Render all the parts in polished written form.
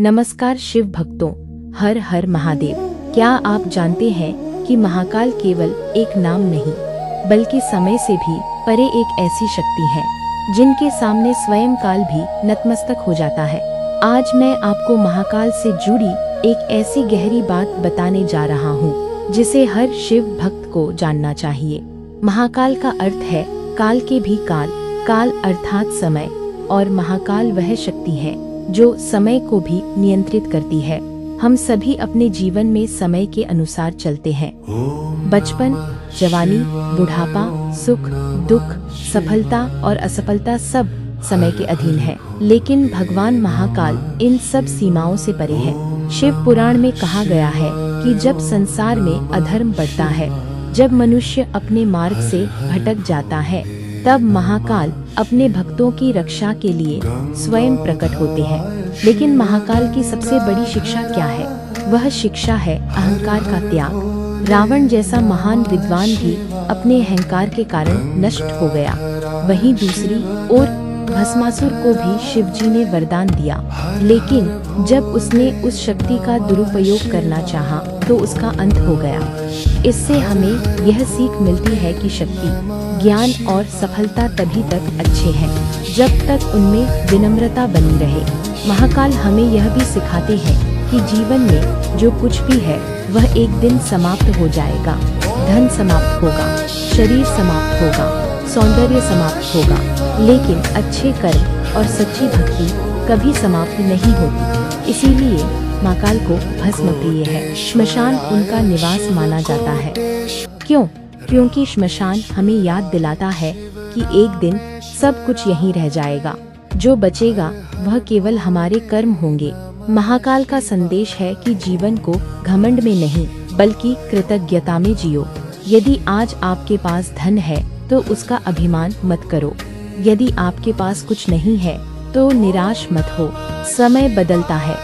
नमस्कार शिव भक्तों, हर हर महादेव। क्या आप जानते हैं कि महाकाल केवल एक नाम नहीं बल्कि समय से भी परे एक ऐसी शक्ति है जिनके सामने स्वयं काल भी नतमस्तक हो जाता है। आज मैं आपको महाकाल से जुड़ी एक ऐसी गहरी बात बताने जा रहा हूँ जिसे हर शिव भक्त को जानना चाहिए। महाकाल का अर्थ है काल के भी काल, काल अर्थात समय, और महाकाल वह शक्ति है जो समय को भी नियंत्रित करती है। हम सभी अपने जीवन में समय के अनुसार चलते हैं। बचपन, जवानी, बुढ़ापा, सुख, दुख, सफलता और असफलता सब समय के अधीन है। लेकिन भगवान महाकाल इन सब सीमाओं से परे है। शिव पुराण में कहा गया है कि जब संसार में अधर्म बढ़ता है, जब मनुष्य अपने मार्ग से भटक जाता है, तब महाकाल अपने भक्तों की रक्षा के लिए स्वयं प्रकट होते हैं। लेकिन महाकाल की सबसे बड़ी शिक्षा क्या है? वह शिक्षा है अहंकार का त्याग। रावण जैसा महान विद्वान भी अपने अहंकार के कारण नष्ट हो गया। वहीं दूसरी ओर भस्मासुर को भी शिवजी ने वरदान दिया, लेकिन जब उसने उस शक्ति का दुरुपयोग करना चाहा तो उसका अंत हो गया। इससे हमें यह सीख मिलती है कि शक्ति, ज्ञान और सफलता तभी तक अच्छे हैं जब तक उनमें विनम्रता बनी रहे। महाकाल हमें यह भी सिखाते हैं कि जीवन में जो कुछ भी है वह एक दिन समाप्त हो जाएगा। धन समाप्त होगा, शरीर समाप्त होगा, सौंदर्य समाप्त होगा, लेकिन अच्छे कर्म और सच्ची भक्ति कभी समाप्त नहीं होती। इसीलिए महाकाल को भस्म प्रिय है। श्मशान उनका निवास माना जाता है। क्यों? क्योंकि श्मशान हमें याद दिलाता है कि एक दिन सब कुछ यहीं रह जाएगा। जो बचेगा वह केवल हमारे कर्म होंगे। महाकाल का संदेश है कि जीवन को घमंड में नहीं बल्कि कृतज्ञता में जियो। यदि आज आपके पास धन है तो उसका अभिमान मत करो। यदि आपके पास कुछ नहीं है तो निराश मत हो। समय बदलता है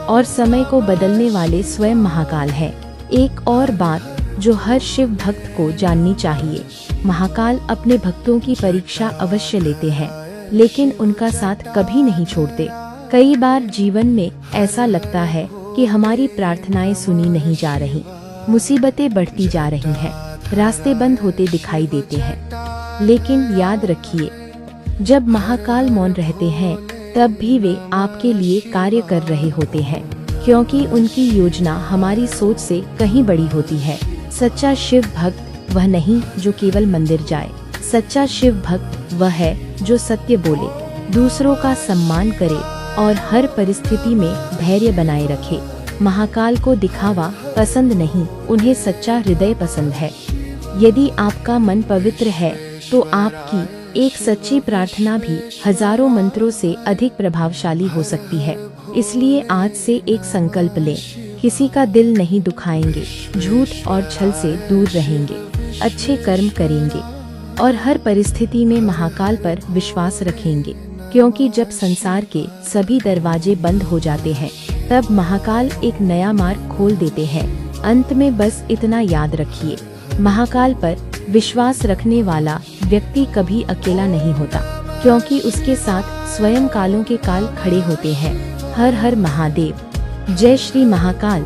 और समय को बदलने वाले स्वयं महाकाल है। एक और बात जो हर शिव भक्त को जाननी चाहिए, महाकाल अपने भक्तों की परीक्षा अवश्य लेते हैं, लेकिन उनका साथ कभी नहीं छोड़ते। कई बार जीवन में ऐसा लगता है कि हमारी प्रार्थनाएं सुनी नहीं जा रही, मुसीबतें बढ़ती जा रही हैं, रास्ते बंद होते दिखाई देते हैं। लेकिन याद रखिए, जब महाकाल मौन रहते हैं तब भी वे आपके लिए कार्य कर रहे होते हैं, क्योंकि उनकी योजना हमारी सोच से कहीं बड़ी होती है। सच्चा शिव भक्त वह नहीं जो केवल मंदिर जाए। सच्चा शिव भक्त वह है जो सत्य बोले, दूसरों का सम्मान करे और हर परिस्थिति में धैर्य बनाए रखे। महाकाल को दिखावा पसंद नहीं, उन्हें सच्चा हृदय पसंद है। यदि आपका मन पवित्र है तो आपकी एक सच्ची प्रार्थना भी हजारों मंत्रों से अधिक प्रभावशाली हो सकती है। इसलिए आज से एक संकल्प लें, किसी का दिल नहीं दुखाएंगे, झूठ और छल से दूर रहेंगे, अच्छे कर्म करेंगे और हर परिस्थिति में महाकाल पर विश्वास रखेंगे। क्योंकि जब संसार के सभी दरवाजे बंद हो जाते हैं तब महाकाल एक नया मार्ग खोल देते हैं। अंत में बस इतना याद रखिए, महाकाल पर विश्वास रखने वाला व्यक्ति कभी अकेला नहीं होता, क्योंकि उसके साथ स्वयं कालों के काल खड़े होते हैं। हर हर महादेव। जय श्री महाकाल।